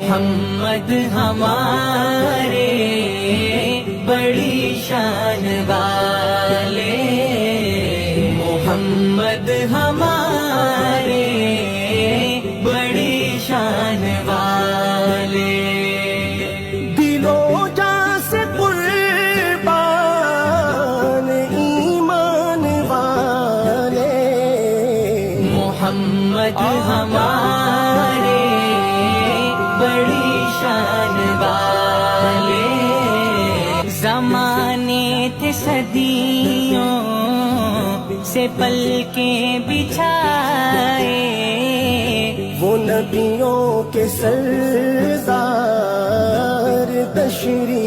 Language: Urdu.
محمد ہمارے بڑی شان والے، محمد ہمارے بڑی شان والے، دلوں جاں سے قربان ایمان والے، محمد ہمارے بڑی شان والے، زمانے تھے صدیوں سے پل کے بچھائے، وہ نبیوں کے سردار تشریف